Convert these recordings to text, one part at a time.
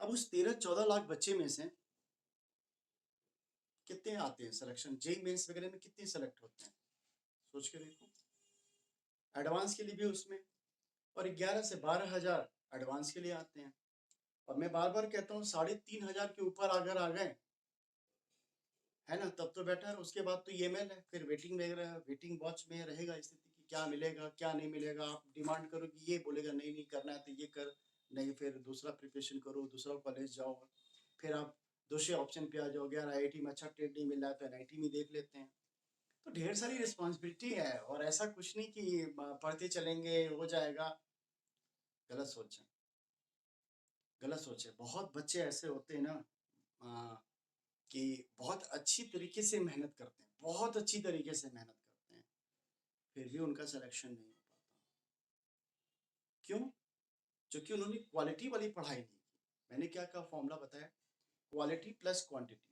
अब उस 13-14 लाख बच्चे में से कितने आते हैं सिलेक्शन? जेईई मेंस वगैरह में कितने सेलेक्ट होते हैं? सोच के देखो। एडवांस के लिए भी उसमें, और 11 से 12 हज़ार एडवांस के लिए आते हैं। और मैं बार-बार कहता हूँ 3,500 के ऊपर अगर आ गए, है ना, तब तो बेटर। उसके बाद तो ईएमआई है, फिर वेटिंग वगैरह, वेटिंग वॉच में रहेगा स्थिति कि क्या मिलेगा, क्या नहीं मिलेगा। आप डिमांड करो कि ये बोलेगा नहीं, नहीं करना है तो ये कर, नहीं फिर दूसरा प्रिपरेशन करो, दूसरा कॉलेज जाओ। फिर आप दूसरे ऑप्शन पे आ जाओगे, यार आईआईटी में अच्छा ट्रेड नहीं मिल रहा है तो एनआईटी में देख लेते हैं। तो ढेर सारी रिस्पॉन्सिबिलिटी है, और ऐसा कुछ नहीं कि पढ़ते चलेंगे हो जाएगा। गलत सोच है, गलत सोच है। बहुत बच्चे ऐसे होते हैं ना अ, कि बहुत अच्छी तरीके से मेहनत करते हैं, बहुत अच्छी तरीके से मेहनत करते हैं, फिर भी उनका सिलेक्शन नहीं हो पाता। क्यों? क्योंकि उन्होंने क्वालिटी वाली पढ़ाई नहीं की। मैंने क्या कहा, फॉर्मूला बताया, क्वालिटी प्लस क्वांटिटी।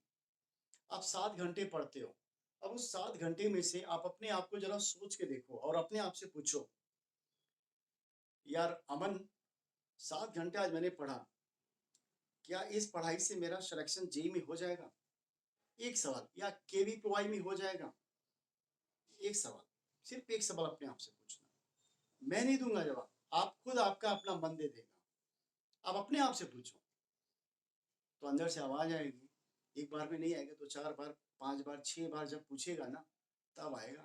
आप 7 घंटे पढ़ते हो, अब उस 7 घंटे में से आप अपने आप को ज़रा सोच के देखो और अपने आप से पूछो, यार अमन 7 घंटे आज मैंने पढ़ा, क्या इस पढ़ाई से मेरा सिलेक्शन जेईई में हो जाएगा? एक सवाल। या केवीपीवाई में हो जाएगा? एक सवाल। सिर्फ एक सवाल अपने आप से पूछना। मैं नहीं दूंगा जवाब, आप खुद आपका अपना मन दे देगा। आप अपने आप से पूछो, तो अंदर से आवाज आएगी। एक बार में नहीं आएगा तो 4 बार, 5 बार, 6 बार जब पूछेगा ना, तब आएगा,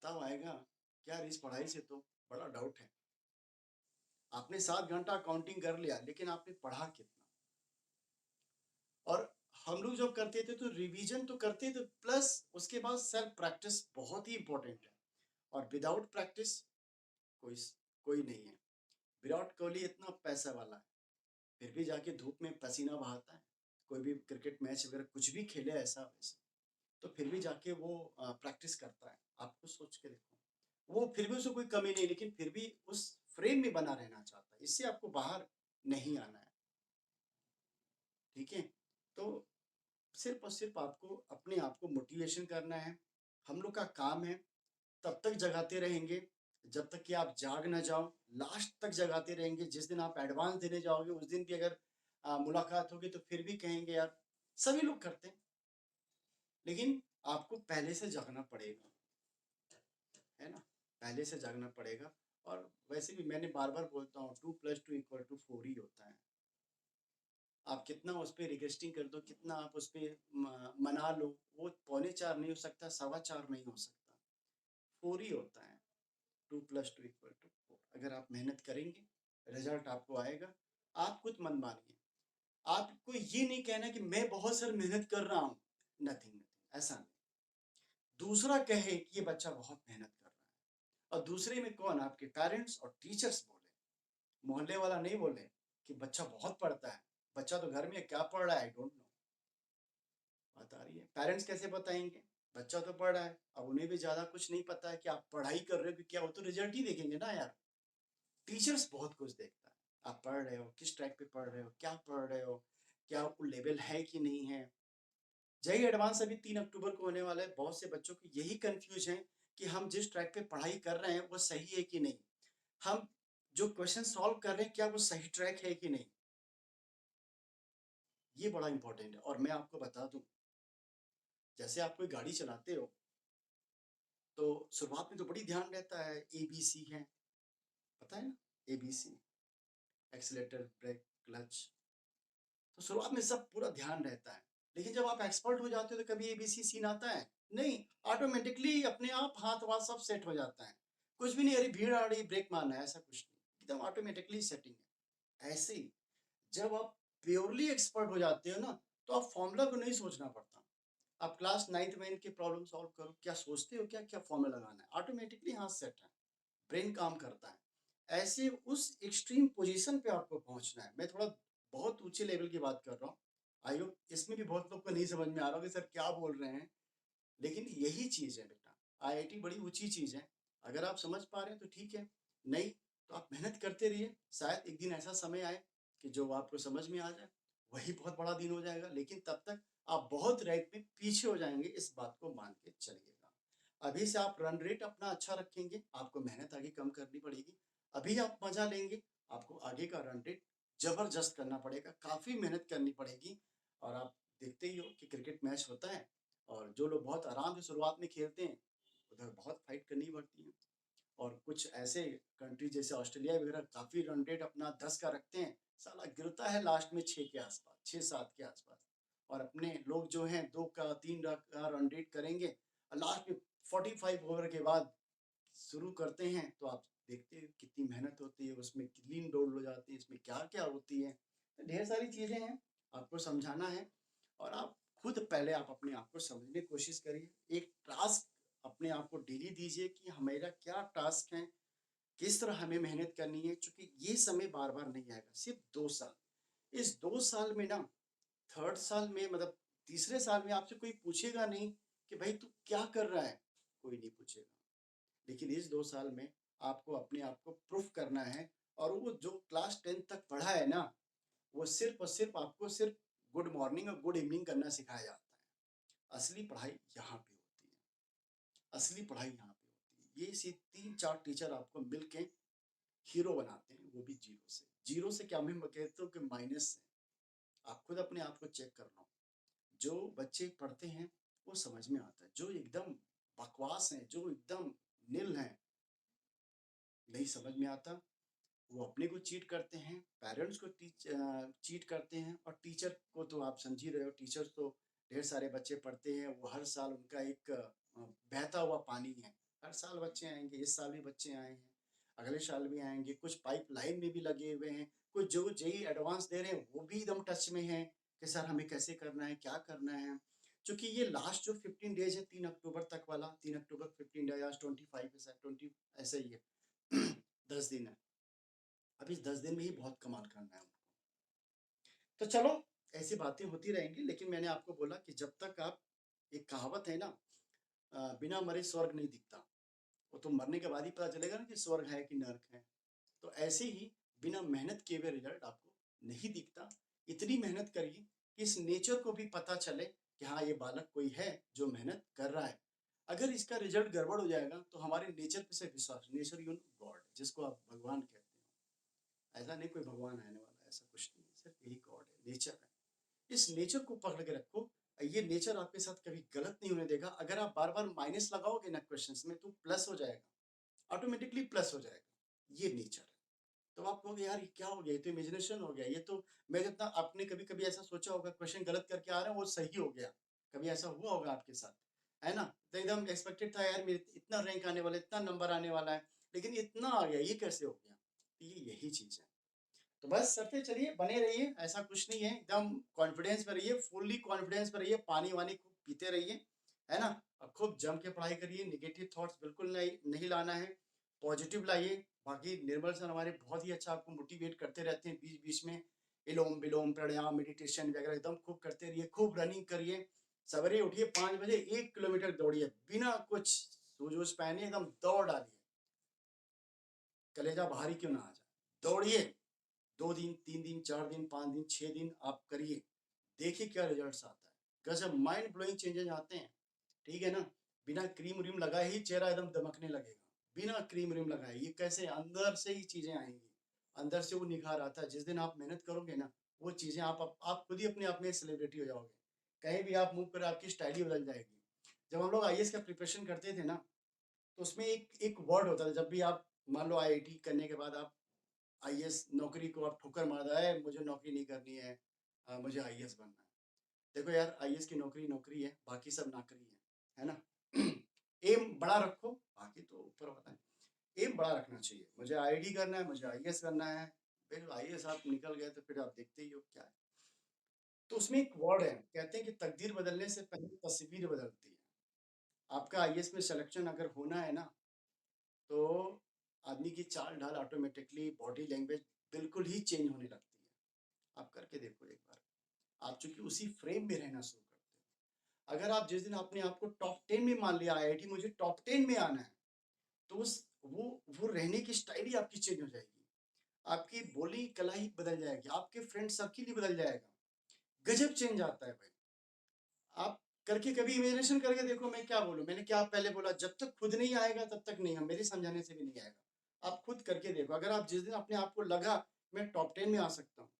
तब आएगा कि यार इस पढ़ाई से तो बड़ा डाउट है। आपने 7 घंटा काउंटिंग कर लिया, लेकिन आपने पढ़ा कितना? और हम लोग जब करते थे तो रिवीजन तो करते थे, प्लस उसके बाद सेल्फ प्रैक्टिस बहुत ही इंपॉर्टेंट है। और विदाउट प्रैक्टिस कोई कोई नहीं है। विराट कोहली इतना पैसा वाला है, फिर भी जाके धूप में पसीना बहाता है। कोई भी क्रिकेट मैच वगैरह कुछ भी खेले ऐसा वैसा, तो फिर भी जाके वो प्रैक्टिस करता है। आप खुद सोच के देखो, वो फिर भी उसको कोई कमी नहीं, लेकिन फिर भी उस फ्रेम में बना रहना चाहता है। इससे आपको बाहर नहीं आना है, ठीक है? तो सिर्फ और सिर्फ आपको अपने आप को मोटिवेशन करना है। हम लोग का काम है, तब तक जगाते रहेंगे जब तक कि आप जाग ना जाओ। लास्ट तक जगाते रहेंगे। जिस दिन आप एडवांस देने जाओगे उस दिन भी अगर मुलाकात होगी तो फिर भी कहेंगे यार, सभी लोग करते हैं, लेकिन आपको पहले से जागना पड़ेगा, है ना? पहले से जागना पड़ेगा। और वैसे भी मैंने बार बार बोलता हूँ, 2+2=4 ही होता है। आप कितना उस पर रिक्वेस्टिंग कर दो, कितना आप उस पर मना लो, वो 3.25 नहीं हो सकता, 4.25 नहीं हो सकता, 4 ही होता है। 2+2=4। अगर आप मेहनत करेंगे, रिजल्ट आपको आएगा। आप खुद मन मानिए, आपको ये नहीं कहना कि मैं बहुत सर मेहनत कर रहा हूँ, नथिंग, ऐसा नहीं। दूसरा कहे कि ये बच्चा बहुत मेहनत कर रहा है, और दूसरे में कौन? आपके पेरेंट्स और टीचर्स बोले, मोहल्ले वाला नहीं बोले कि बच्चा बहुत पढ़ता है। बच्चा तो घर में क्या पढ़ रहा है, आई डोंट नो। बात आ रही है? पेरेंट्स कैसे बताएंगे? बच्चा तो पढ़ रहा है। अब उन्हें भी ज्यादा कुछ नहीं पता है कि आप पढ़ाई कर रहे हो कि क्या, वो तो रिजल्ट ही देखेंगे ना यार। टीचर्स बहुत कुछ देखता है, आप पढ़ रहे हो, किस ट्रैक पे पढ़ रहे हो, क्या पढ़ रहे हो, क्या आपको लेवल है कि नहीं है। जेईई एडवांस अभी 3 अक्टूबर को होने वाला है। बहुत से बच्चों को यही कंफ्यूज है कि हम जिस ट्रैक पे पढ़ाई कर रहे हैं वो सही है कि नहीं, हम जो क्वेश्चन सॉल्व कर रहे हैं क्या वो सही ट्रैक है कि नहीं। ये बड़ा इंपॉर्टेंट है। और मैं आपको बता दूं, जैसे आप कोई गाड़ी चलाते हो तो शुरुआत में तो बड़ी ध्यान रहता है, ABC है, पता है ना, ABC, एक्सीलेटर, ब्रेक, क्लच। तो शुरुआत में सब पूरा ध्यान रहता है, लेकिन जब आप एक्सपर्ट हो जाते हो तो कभी ABC सीन आता है नहीं। ऑटोमेटिकली अपने आप हाथ वाथ सब सेट हो जाता है। कुछ भी नहीं, अरे भीड़ आ रही ब्रेक मारना है, ऐसा कुछ नहीं, एकदम ऑटोमेटिकली सेटिंग है। ऐसे ही जब आप प्योरली एक्सपर्ट हो जाते हो ना, तो आप फॉर्मूला को नहीं सोचना पड़ता। आप क्लास 9th में इनके प्रॉब्लम सॉल्व करो, क्या सोचते हो, क्या क्या फॉर्मूला लगाना है, ऑटोमेटिकली हाथ सेट है, ब्रेन काम करता है। ऐसे उस एक्सट्रीम पोजीशन पे आपको पहुंचना है। मैं थोड़ा बहुत ऊंचे लेवल की बात कर रहा हूँ। आई होप इसमें भी बहुत लोग को नहीं समझ में आ रहा होगा सर क्या बोल रहे हैं, लेकिन यही चीज़ है बेटा। आईआईटी बड़ी ऊंची चीज़ है। अगर आप समझ पा रहे हैं तो ठीक है, नहीं तो आप मेहनत करते रहिए। शायद एक दिन ऐसा समय आए कि जो आपको समझ में आ जाए, वही बहुत बड़ा दिन हो जाएगा। लेकिन तब तक आप बहुत रैंक में पीछे हो जाएंगे, इस बात को मान के चलिएगा। अभी से आप रन रेट अपना अच्छा रखेंगे, आपको मेहनत आगे कम करनी पड़ेगी। अभी आप मजा लेंगे आपको आगे का रन रेट जबरदस्त करना पड़ेगा, काफ़ी मेहनत करनी पड़ेगी। और आप देखते ही हो कि क्रिकेट मैच होता है और जो लोग बहुत आराम से शुरुआत में खेलते हैं, उधर बहुत फाइट करनी पड़ती है। और कुछ ऐसे कंट्री जैसे ऑस्ट्रेलिया वगैरह काफ़ी रन रेट अपना 10 का रखते हैं, साला गिरता है लास्ट में 6 के आसपास, 6-7 के आसपास। और अपने लोग जो हैं 2 का 3 का रन रेट करेंगे और लास्ट में 45 ओवर के बाद शुरू करते हैं, तो आप देखते हैं कितनी मेहनत होती है, उसमें क्लीन बोल्ड हो जाती है, इसमें क्या-क्या होती है। तो ढेर सारी चीज़ें हैं, आपको समझाना है और आप खुद पहले आप अपने आप को समझने की कोशिश करिए। एक टास्क अपने आप को डेली दीजिए कि मेरा क्या टास्क है, किस तरह हमें मेहनत करनी है, क्योंकि ये समय बार-बार नहीं आएगा, सिर्फ 2 साल। इस 2 साल में ना 3rd साल में मतलब तीसरे साल में आपसे कोई पूछेगा नहीं कि भाई तू क्या कर रहा है? कोई नहीं पूछेगा। लेकिन इस 2 साल में आपको अपने आप को प्रूफ करना है और वो जो क्लास 10 तक पढ़ा है ना, वो सिर्फ़ और सिर्फ़ आपको सिर्फ़ गुड मॉर्निंग और गुड इवनिंग करना सिखाया जाता है। असली पढ़ाई यहाँ पे होती है, असली पढ़ाई यहाँ पे होती है। ये सी 3-4 टीचर आपको मिलके हीरो बनाते हैं, वो भी ज़ीरो से। ज़ीरो से क्या मैं कहता हूँ कि माइनस से। आप खुद अपने आप को चेक कर लो। जो बच्चे पढ़ते हैं, वो समझ में आता है। जो एकदम बकवास हैं, जो एकदम निल हैं, नहीं समझ में आता, वो अपने को चीट करते हैं, पेरेंट्स को चीट करते हैं और टीचर को तो आप समझ ही रहे हो, टीचर्स तो ढेर सारे बच्चे पढ़ते हैं, वो हर साल उनका एक बहता हुआ पानी है। हर साल बच्चे आएँगे, इस साल भी बच्चे आए हैं, अगले साल भी आएँगे, कुछ पाइपलाइन में भी लगे हुए हैं, कुछ जो जेईई एडवांस दे रहे हैं, वो भी एकदम टच में हैं कि सर हमें कैसे करना है, क्या करना है? चूँकि ये लास्ट जो 15 डेज़ है 3 अक्टूबर तक वाला, 3 अक्टूबर 15 डेज़ आज 25 है शायद 20 ऐसा ही है 10 दिन है। अब इस 10 दिन में ही बहुत कमाल करना है उनको। तो चलो, ऐसी बातें होती रहेंगी, लेकिन मैंने आपको बोला कि जब तक आप एक कहावत है ना बिना मरे स्वर्ग नहीं दिखता। वो तो मरने के बाद ही पता चलेगा ना कि स्वर्ग है कि नर्क है। तो ऐसे ही बिना मेहनत किए हुए रिज़ल्ट आपको नहीं दिखता। इतनी मेहनत करिए कि इस नेचर को भी पता चले कि हाँ, ये बालक कोई है जो मेहनत कर रहा है। अगर इसका रिज़ल्ट गड़बड़ हो जाएगा तो हमारे नेचर पे से विश्वास, नेचर यू नो गॉड जिसको आप भगवान कहते हो। ऐसा नहीं कोई भगवान आने वाला है, ऐसा कुछ नहीं है, सिर्फ यही गॉड है, नेचर है। इस नेचर को पकड़ के रखो। ये नेचर आपके साथ कभी गलत नहीं होने देगा। अगर आप बार-बार माइनस लगाओगे ना क्वेश्चंस में तो प्लस हो जाएगा, ऑटोमेटिकली प्लस हो जाएगा। ये नेचर है। तो आप कहोगे यार ये क्या हो गया? ये तो इमेजिनेशन हो गया। ये तो मैं जितना आपने कभी-कभी ऐसा सोचा होगा क्वेश्चन गलत करके आ रहे हैं वो सही हो गया। कभी ऐसा हुआ होगा आपके साथ, है ना? तो एकदम एक्सपेक्टेड था यार मेरे इतना रैंक आने वाला है, इतना नंबर आने वाला है, लेकिन ये इतना आ गया, ये कैसे हो गया? तो ये यही चीज़ है। तो बस चलते चलिए, बने रहिए, ऐसा कुछ नहीं है, एकदम कॉन्फिडेंस में रहिए, फुल्ली कॉन्फिडेंस में रहिए, पानी-वानी खूब पीते रहिए, है ना? और खूब जम के पढ़ाई करिए, नेगेटिव थॉट्स बिल्कुल नहीं नहीं लाना है, पॉजिटिव लाइए। बाकी निर्मल सर हमारे बहुत ही अच्छा आपको मोटिवेट करते रहते हैं बीच-बीच में, इलोम-विलोम, प्राणायाम, मेडिटेशन वगैरह एकदम खूब करते रहिए, खूब रनिंग करिए। सवेरे उठिए 5 बजे 1 किलोमीटर दौड़िए, बिना कुछ शूज़-वूज़ पहने एकदम दौड़ डालिए, कलेजा भारी क्यों ना आ जाए। दौड़िए, 2 दिन, 3 दिन, 4 दिन, 5 दिन, 6 दिन आप करिए। देखिए क्या रिजल्ट्स आता है। गज़ब माइंड ब्लोइंग चेंजेज़ आते हैं। ठीक है ना? बिना क्रीम-व्रीम लगाए ही चेहरा एकदम दमकने लगेगा। बिना क्रीम-व्रीम लगाए। ये कैसे? अंदर से ही चीज़ें आएँगी। अंदर से वो निखार आता है। जिस दिन आप मेहनत करोगे ना, वो चीज़ें आप खुद ही अपने आप में सेलिब्रिटी हो जाओगे। कहीं भी आप मूव करें आपकी स्टाइल ही बदल जाएगी। जब हम लोग आईएएस का प्रिपरेशन करते थे ना, तो उसमें एक एक वर्ड होता था जब भी आप मान लो आईआईटी करने के बाद आप आईएएस नौकरी को आप ठोकर मार दो, "ए मुझे नौकरी नहीं करनी है मुझे आईएएस बनना है।" देखो यार आईएएस की नौकरी नौकरी है, बाकी सब नौकरी है ना? एम बड़ा रखो, बाकी तो ऊपर वाला है। एम बड़ा रखना चाहिए। मुझे आईआईटी करना है, मुझे आईएएस करना है। फिर आईएएस आप निकल गए तो फिर आप देखते ही हो क्या है। तो उसमें एक वर्ड है, कहते हैं कि तकदीर बदलने से पहले तस्वीर बदलती है। आपका आईएएस में सिलेक्शन अगर होना है ना, तो आदमी की चाल-ढाल ऑटोमैटिकली बॉडी लैंग्वेज बिल्कुल ही चेंज होने लगती है। आप करके देखो एक बार। आप चूँकि उसी फ्रेम में रहना शुरू करते हो। अगर आप जिस दिन अपने आप को टॉप 10 में मान लिया आईआईटी मुझे टॉप 10 में आना है, तो उस वो रहने की स्टाइल ही आपकी चेंज हो जाएगी। आपकी बोली कला ही बदल जाएगी, आपके फ्रेंड सर्किल ही बदल जाएगा। गज़ब चेंज आता है भाई। आप करके कभी इमेजिनेशन करके देखो मैं क्या बोलूँ? मैंने क्या पहले बोला जब तक खुद नहीं आएगा तब तक नहीं, मेरे समझाने से भी नहीं आएगा। आप खुद करके देखो। अगर आप जिस दिन अपने आप को लगा मैं टॉप 10 में आ सकता हूँ,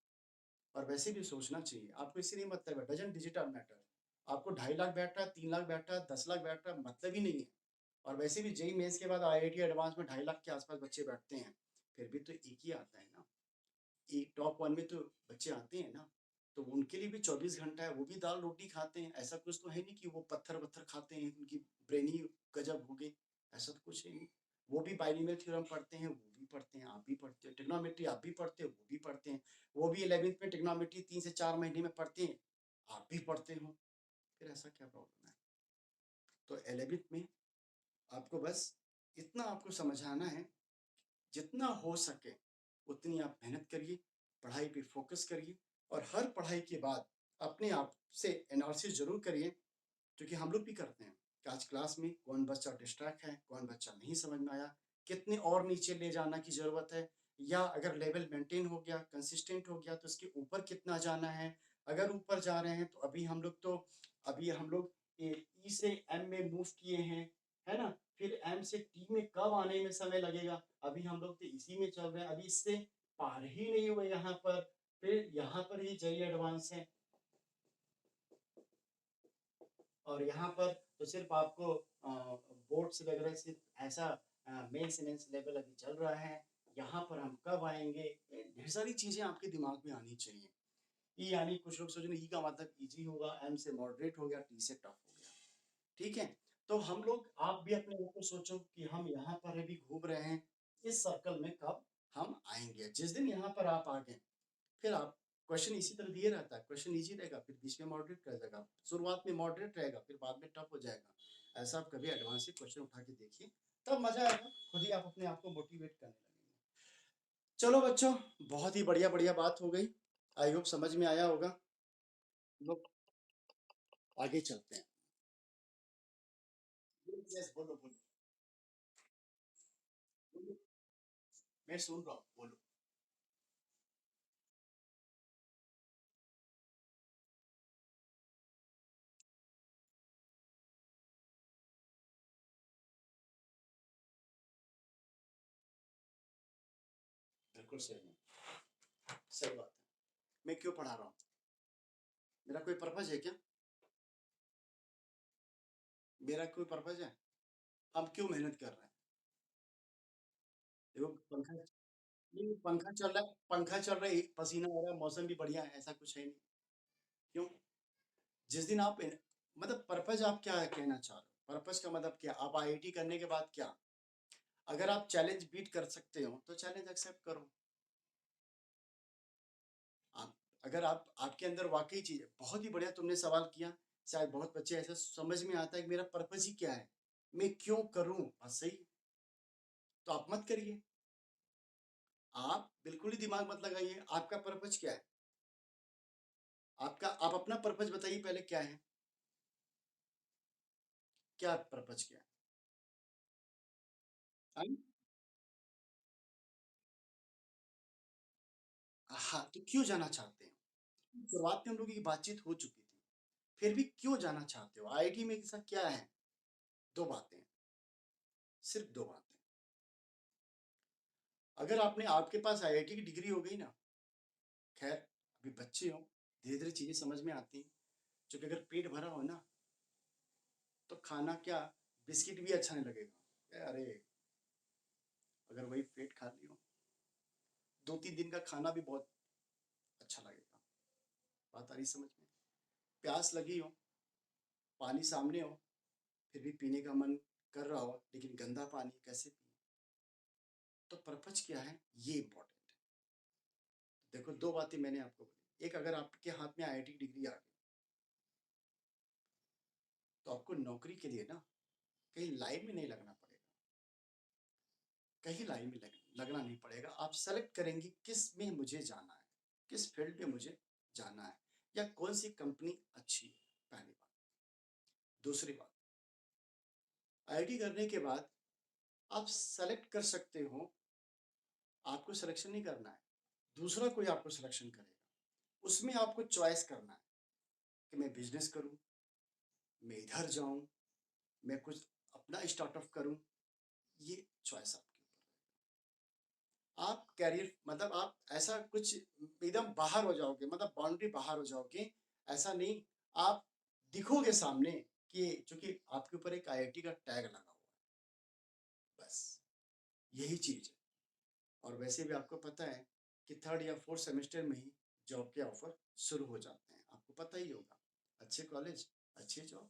और वैसे भी सोचना चाहिए, आपको इससे नहीं मतलब है, डजंट डिजिटल मैटर। आपको 2.5 लाख बैठ रहा है, 3 लाख बैठ रहा है, 10 लाख बैठ रहा है, मतलब ही नहीं है। और वैसे भी जेईई मेंस के बाद आईआईटी एडवांस में 2.5 लाख के आसपास बच्चे बैठते हैं, फिर भी तो एक ही आता है ना, एक टॉप 1 में तो बच्चे आते हैं ना। तो उनके लिए भी 24 घंटा है, वो भी दाल रोटी खाते हैं, ऐसा कुछ तो है नहीं कि वो पत्थर वत्थर खाते हैं, उनकी ब्रेन ही गजब हो गई, ऐसा तो कुछ है नहीं। वो भी बाइनोमियल थ्योरम पढ़ते हैं, वो भी पढ़ते हैं, आप भी पढ़ते हो, ट्रिग्नोमेट्री आप भी पढ़ते हो, वो भी पढ़ते हैं। वो भी 11th में ट्रिग्नोमेट्री 3 से 4 महीने में पढ़ते हैं, आप भी पढ़ते हो, फिर ऐसा क्या प्रॉब्लम है? तो 11th में आपको बस इतना आपको समझाना है, जितना हो सके उतनी आप मेहनत करिए, पढ़ाई पे फोकस करिए, और हर पढ़ाई के बाद अपने आप से एनालिसिस ज़रूर करिए, क्योंकि हम लोग भी करते हैं कि आज क्लास में कौन बच्चा डिस्ट्रैक्ट है, कौन बच्चा नहीं समझ में आया, कितने और नीचे ले जाना की ज़रूरत है, या अगर लेवल मेंटेन हो गया, कंसिस्टेंट हो गया, तो इसके ऊपर कितना जाना है। अगर ऊपर जा रहे हैं तो अभी हम लोग ई से एम में मूव किए हैं, है ना, फिर एम से टी में कब आने में समय लगेगा, अभी हम लोग तो इसी में चल रहे हैं, अभी इससे पार ही नहीं हुए यहाँ पर, फिर यहाँ पर ही जेईई एडवांस है, और यहाँ पर तो सिर्फ आपको बोर्ड्स वगैरह सिर्फ ऐसा मेंस लेवल अभी चल रहा है, यहाँ पर हम कब आएंगे, ढेर सारी चीज़ें आपके दिमाग में आनी चाहिए। ई यानी कुछ लोग सोच रहे ई का मतलब इजी होगा, एम से मॉडरेट हो गया, टी से टफ हो गया, ठीक है। तो हम लोग, आप भी अपने ऊपर सोचो कि हम यहाँ पर अभी घूम रहे हैं, इस सर्कल में कब हम आएंगे। जिस दिन यहाँ पर आप आ गए, फिर आप क्वेश्चन इसी तरह दिए रहता है, क्वेश्चन इजी रहेगा, फिर बीच में मॉडरेट रह जाएगा, शुरुआत में मॉडरेट रहेगा, फिर बाद में टफ हो जाएगा। ऐसा आप कभी एडवांस क्वेश्चन उठा के देखिए, तब मजा आएगा, खुद ही आप अपने आप को मोटिवेट करने लगेंगे। चलो बच्चों, बहुत ही बढ़िया बढ़िया बात हो गई, आई होप समझ में आया होगा। लोग आगे चलते हैं। यस, बोलो बोलो बोलो, मैं सुन रहा हूँ, बोलो। बिल्कुल सही है, सही बात है। मैं क्यों पढ़ा रहा हूँ, मेरा कोई पर्पज है क्या? मेरा कोई पर्पज है? हम क्यों मेहनत कर रहे हैं? देखो पंखा, नहीं पंखा चल रहा है, पंखा चल रहा है, पसीना आ रहा है, मौसम भी बढ़िया है, ऐसा कुछ है नहीं। क्यों? जिस दिन आप मतलब पर्पज आप क्या कहना चाह रहे हो, पर्पज का मतलब क्या, आप आईआईटी करने के बाद क्या, अगर आप चैलेंज बीट कर सकते हो तो चैलेंज एक्सेप्ट करो। आप, अगर आप, आपके अंदर वाकई चीज, बहुत ही बढ़िया तुमने सवाल किया। शायद बहुत बच्चे ऐसे समझ में आता है कि मेरा पर्पज ही क्या है, मैं क्यों करूं, बस सही, तो आप मत करिए, आप बिल्कुल ही दिमाग मत लगाइए, आपका पर्पज क्या है, आपका, आप अपना पर्पज बताइए पहले क्या है, क्या पर्पज क्या है? हाँ, तो क्यों जाना चाहते हैं? शुरुआत में हम लोगों की बातचीत हो चुकी थी, फिर भी क्यों जाना चाहते हो आईआईटी में, ऐसा क्या है? दो बातें, सिर्फ दो बातें। अगर आपने, आपके पास आईआईटी की डिग्री हो गई ना, खैर अभी बच्चे हो, धीरे धीरे चीजें समझ में आती हैं, क्योंकि अगर पेट भरा हो ना, तो खाना क्या, बिस्किट भी अच्छा नहीं लगेगा, अरे अगर वही पेट खाली हो, 2-3 दिन का खाना भी बहुत अच्छा लगेगा। बात आ रही समझ में? प्यास लगी हो, पानी सामने हो, फिर भी पीने का मन कर रहा हो, लेकिन गंदा पानी कैसे पिए, तो पर्पज क्या है, ये इंपॉर्टेंट है। देखो दो बातें मैंने आपको बोली, एक, अगर आपके हाथ में आईआईटी डिग्री आ गई, तो आपको नौकरी के लिए ना कहीं लाइन में नहीं लगना पड़ेगा, कहीं लाइन में लगना नहीं पड़ेगा, आप सेलेक्ट करेंगे किस में मुझे जाना है, किस फील्ड में मुझे जाना है, या कौन सी कंपनी अच्छी है, पहली बात। दूसरी बात, आईआईटी करने के बाद आप सेलेक्ट कर सकते हो, आपको सिलेक्शन नहीं करना है, दूसरा कोई आपको सिलेक्शन करेगा, उसमें आपको चॉइस करना है कि मैं बिजनेस करूं, मैं इधर जाऊं, मैं कुछ अपना स्टार्टअप करूं, ये चॉइस आपकी। आप कैरियर मतलब आप ऐसा कुछ एकदम बाहर हो जाओगे, मतलब बाउंड्री बाहर हो जाओगे, ऐसा नहीं। आप दिखोगे सामने कि चूँकि आपके ऊपर एक आईआईटी का टैग लगा हुआ है, बस यही चीज़ है। और वैसे भी आपको पता है कि 3rd या 4th सेमेस्टर में ही जॉब के ऑफ़र शुरू हो जाते हैं, आपको पता ही होगा। अच्छे कॉलेज, अच्छी जॉब,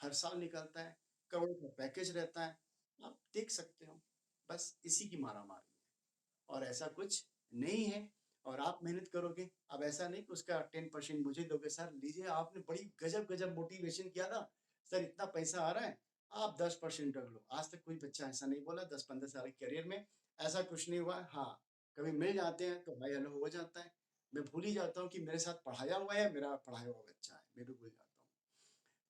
हर साल निकलता है, करोड़ों का पैकेज रहता है, आप देख सकते हो। बस इसी की मारामारी है और ऐसा कुछ नहीं है और आप मेहनत करोगे। अब ऐसा नहीं कि उसका 10% मुझे दोगे, सर लीजिए आपने बड़ी गज़ब-गज़ब मोटिवेशन किया था, सर इतना पैसा आ रहा है, आप 10% रख लो। आज तक कोई बच्चा ऐसा नहीं बोला 10-15 साल के करियर में, ऐसा कुछ नहीं हुआ है। हाँ, कभी मिल जाते हैं तो हाय हेलो हो जाता है। मैं भूल ही जाता हूँ कि मेरे साथ पढ़ाया हुआ है, मेरा पढ़ाया हुआ बच्चा है, मैं भी भूल जाता हूँ।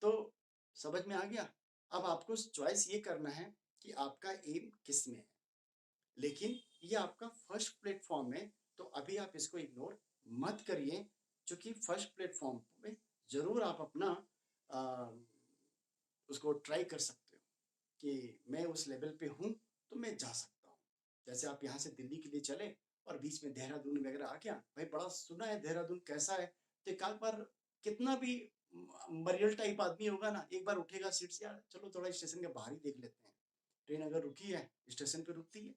तो समझ में आ गया? अब आपको चॉइस ये करना है कि आपका एम किसमें है। लेकिन ये आपका फर्स्ट प्लेटफ़ॉर्म है, तो अभी आप इसको इग्नोर मत करिए, क्योंकि फर्स्ट प्लेटफ़ॉर्म में ज़रूर आप अपना अ, उसको ट्राई कर सकते हो कि मैं उस लेवल पे हूँ, तो मैं जा सकता हूँ। जैसे आप यहाँ से दिल्ली के लिए चले और बीच में देहरादून वगैरह आ गया, भाई बड़ा सुना है देहरादून कैसा है, तो एक आध बार कितना भी मरियल टाइप आदमी होगा ना, एक बार उठेगा सीट से, यार चलो थोड़ा स्टेशन के बाहर ही देख लेते हैं। ट्रेन अगर रुकी है, स्टेशन पे रुकती है।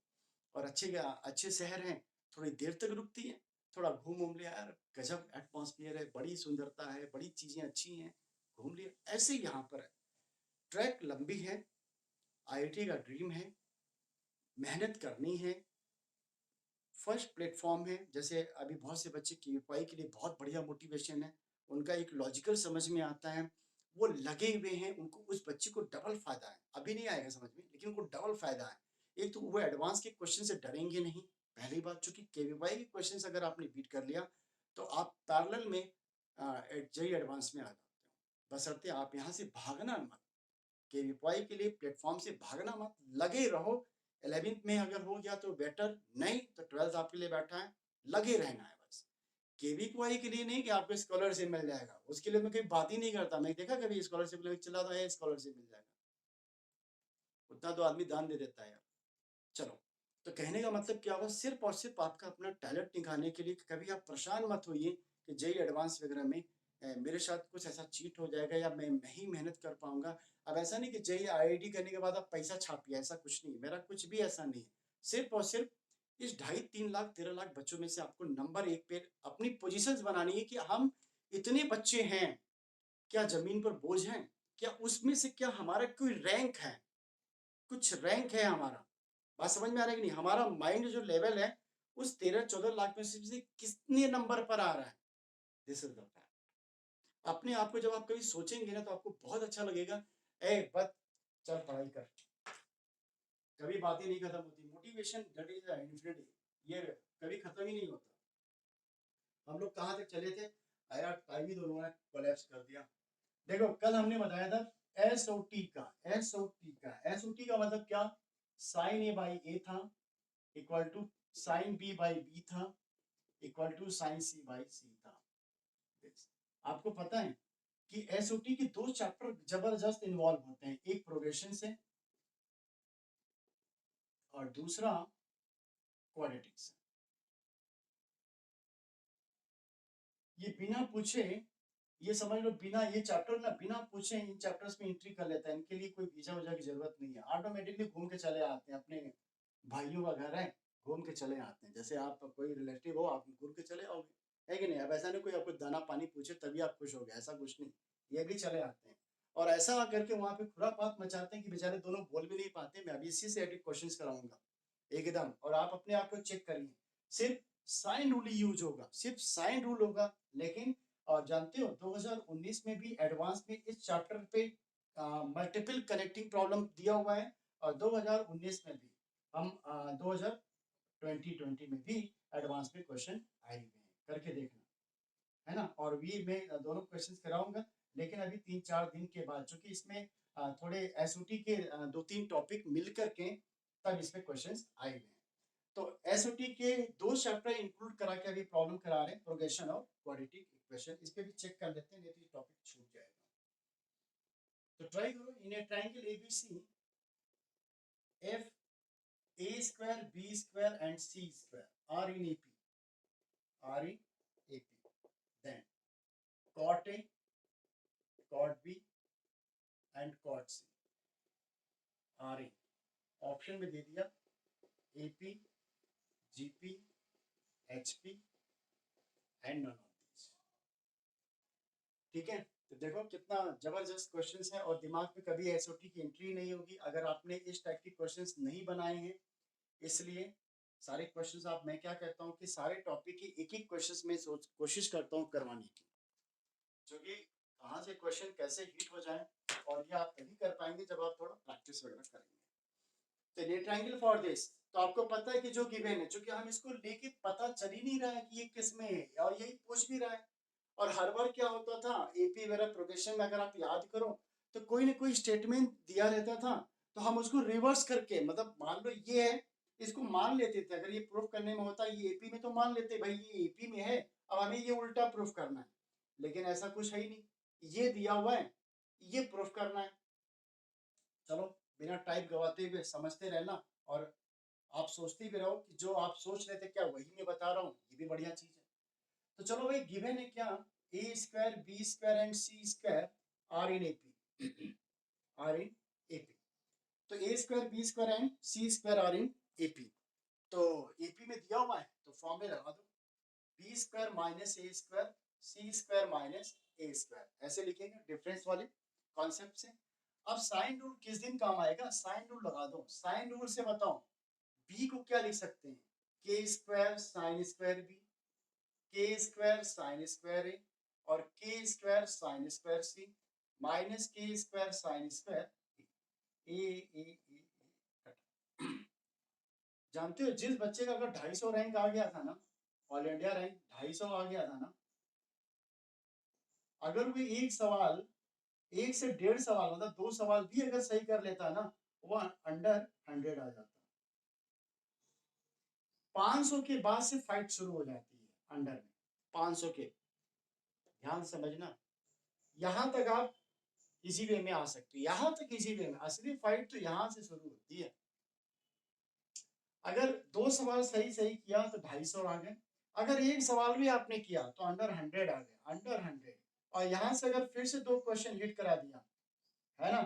और अच्छे शहर हैं, थोड़ी देर तक रुकती हैं, थोड़ा घूम-वूम लिया यार, गज़ब एटमॉस्फियर है, बड़ी सुंदरता है, बड़ी चीज़ें अच्छी हैं, घूम लिया। ऐसे ही यहाँ पर है, ट्रैक लंबी है, आईआईटी का ड्रीम है, मेहनत करनी है, फर्स्ट प्लेटफ़ॉर्म है, जैसे अभी बहुत से बच्चे क्यूपीआई के लिए बहुत बढ़िया मोटिवेशन है, उनका एक लॉजिकल समझ में आता है, वो लगे हुए हैं, उनको उस बच्चे को डबल फ़ायदा है, अभी नहीं आएगा समझ में, लेकिन उनको डबल फ़ायदा है। एक तो वो एडवांस के क्वेश्चन से डरेंगे नहीं, पहली बात चूँकि केवीवाई के क्वेश्चन्स अगर आपने बीट कर लिया, तो आप पैरेलल में जेईई एडवांस में आ जाते हो, बशर्ते आप यहाँ से भागना मत। केवीपाई के लिए प्लेटफ़ॉर्म से भागना मत, लगे रहो। 11th में अगर हो गया तो बेटर, नहीं तो 12th आपके लिए बैठा है, लगे रहना है बस। केवीपाई के लिए नहीं कि आपको स्कॉलरशिप मिल जाएगा, उसके लिए मैं कभी बात ही नहीं करता। मैं देखा कभी स्कॉलरशिप लेके चला था, स्कॉलरशिप मिल जाएगा, उतना तो आदमी दान दे देता है यार। चलो, तो कहने का मतलब क्या हुआ, सिर्फ़ और सिर्फ़ आपका अपना टैलेंट निखारने के लिए कभी आप परेशान मत होइए कि जेईई एडवांस वगैरह में मेरे साथ कुछ ऐसा चीट हो जाएगा या मैं नहीं मेहनत कर पाऊँगा। अब ऐसा नहीं कि जेईई आईआईटी करने के बाद आप पैसा छापिए, ऐसा कुछ नहीं, मेरा कुछ भी ऐसा नहीं है। सिर्फ़ और सिर्फ़ इस ढाई 3 लाख 13 लाख बच्चों में से आपको नंबर 1 पे अपनी पोज़ीशंस बनानी है कि हम इतने बच्चे हैं, क्या ज़मीन पर बोझ हैं? क्या उसमें से क्या हमारा कोई रैंक है? कुछ रैंक है हमारा। बात समझ में आ रहा है कि नहीं? हमारा माइंड जो लेवल है, उस 13-14 लाख में से कितने नंबर पर आ रहा है? This is the fact. अपने आप को जब आप कभी सोचेंगे ना, तो आपको बहुत अच्छा लगेगा, "ए बस चल पढ़ाई कर।" कभी बातें नहीं खत्म होती। Motivation that is the infinity, ये कभी खत्म ही नहीं होता। हम लोग कहाँ तक चले थे? यार टाइम ही तो उन्होंने कोलैप्स कर दिया। देखो कल हमने बताया था एसओटी का, एसओटी का मतलब क्या? साइन ए बाई ए था equal to sine B by B था equal to sine C by C था। आपको पता है कि एसओटी के 2 चैप्टर जबरदस्त इन्वॉल्व होते हैं, एक प्रोग्रेशन से और दूसरा क्वाड्रेटिक से। ये बिना पूछे, ये समझ लो, बिना ये चैप्टर ना बिना पूछे इन चैप्टर्स में एंट्री कर लेता है, इनके लिए कोई वीजा वूजा की जरूरत नहीं है, ऑटोमेटिकली घूम के चले आते हैं, अपने भाइयों का घर है, घूम के चले आते हैं। जैसे आप कोई रिलेटिव हो, आप घूम के चले आओगे, है कि नहीं? अब ऐसा नहीं कोई आपको दाना पानी पूछे तभी आप खुश हो गए, ऐसा कुछ नहीं, ये भी चले आते हैं। और ऐसा करके वहाँ पे खुरापात मचाते हैं कि बेचारे दोनों बोल भी नहीं पाते। मैं अभी इसी से एडिट क्वेश्चंस कराऊंगा एकदम, और आप अपने आप को चेक करिए। सिर्फ साइन रूल ही यूज होगा, सिर्फ साइन रूल होगा। लेकिन और जानते हो 2019 में भी एडवांस में इस चैप्टर पे मल्टीपल कनेक्टिंग प्रॉब्लम दिया हुआ है, और 2019 में भी हम 2020 में भी एडवांस में क्वेश्चन आए हुए हैं, करके देखना, है ना? और भी मैं दोनों क्वेश्चंस कराऊंगा, लेकिन अभी 3-4 दिन के बाद, चूंकि इसमें थोड़े एसओटी के 2-3 टॉपिक मिल करके तब इसमें क्वेश्चंस आए हुए हैं। तो एसओटी के 2 चैप्टर इंक्लूड करा के अभी प्रॉब्लम करा रहे हैं, प्रोग्रेशन और क्वाड्रेटिक इक्वेशन। इस पे भी चेक कर लेते हैं, नहीं तो ये टॉपिक छूट जाएगा। तो ट्राई करो in a triangle ABC, if A square, B square and C square are in AP. Are in AP. Then cot A, cot B and cot C are in. Option में दे दिया AP, GP, HP and none of these. ठीक है, तो देखो कितना जबरदस्त questions है और दिमाग में कभी एसओटी की एंट्री नहीं होगी अगर आपने इस टाइप के क्वेश्चंस नहीं बनाए हैं। इसलिए सारे क्वेश्चंस आप, मैं क्या कहता हूँ कि सारे टॉपिक की एक एक क्वेश्चंस में कोशिश करता हूँ करवाने की, क्योंकि कहाँ से क्वेश्चन कैसे हिट हो जाए और ये आप तभी कर पाएंगे जब आप थोड़ा प्रैक्टिस वगैरह करेंगे। तो ये ट्रायंगल फॉर दिस, तो आपको पता है कि जो गिवन है, चूंकि हम इसको लेके पता चल ही नहीं रहा है कि ये किस में है और यही पूछ भी रहा है। और हर बार क्या होता था एपी वगैरह प्रोग्रेशन में, अगर आप याद करो तो कोई ना कोई स्टेटमेंट दिया रहता था, तो हम उसको रिवर्स करके, मतलब मान लो ये है, इसको मान लेते थे। अगर ये प्रूफ करने में होता ये एपी में, तो मान लेते भाई ये एपी में है, अब हमें ये उल्टा प्रूफ करना है। लेकिन ऐसा कुछ है ही नहीं, ये दिया हुआ है, ये प्रूफ करना है। चलो बिना टाइप गवाते हुए समझते रहना, और आप सोचते भी रहो कि जो आप सोच रहे थे क्या वही मैं बता रहा हूँ, ये भी बढ़िया चीज है। तो चलो भाई, गिवन है क्या, A square B square and C square are in AP. Are in AP, तो A square B square and C square are in AP. तो एपी में दिया हुआ है तो फॉर्म में लगा दो, B square minus A square C square minus A square, ऐसे लिखेंगे डिफरेंस वाले कॉन्सेप्ट से। अब साइन रूल किस दिन काम आएगा, साइन रूल लगा दो। साइन रूल से बताओ बी को क्या लिख सकते हैं, के स्क्वायर साइन स्क्वायर बी, के स्क्वायर साइन स्क्वायर ए और के स्क्वायर साइन स्क्वायर सी माइनस के स्क्वायर साइन स्क्वायर ए। जानते हो जिस बच्चे का अगर 250 रैंक आ गया था ना, ऑल इंडिया रैंक 250 आ गया था ना, अगर वो एक सवाल, एक से 1.5 सवाल, मतलब 2 सवाल भी अगर सही कर लेता है ना, वो अंडर 100 आ जाता। 500 के बाद से फाइट शुरू हो जाती है अंडर में, 500 के, ध्यान समझना, यहां तक आप इसी वे में आ सकते हो, यहां तक इसी वे में, असली फाइट तो यहां से शुरू होती है। अगर 2 सवाल सही सही किया तो 250 आ गए, अगर एक सवाल भी आपने किया तो अंडर 100 आ गए, अंडर 100। और यहाँ से अगर फिर से 2 क्वेश्चन हिट करा दिया है ना,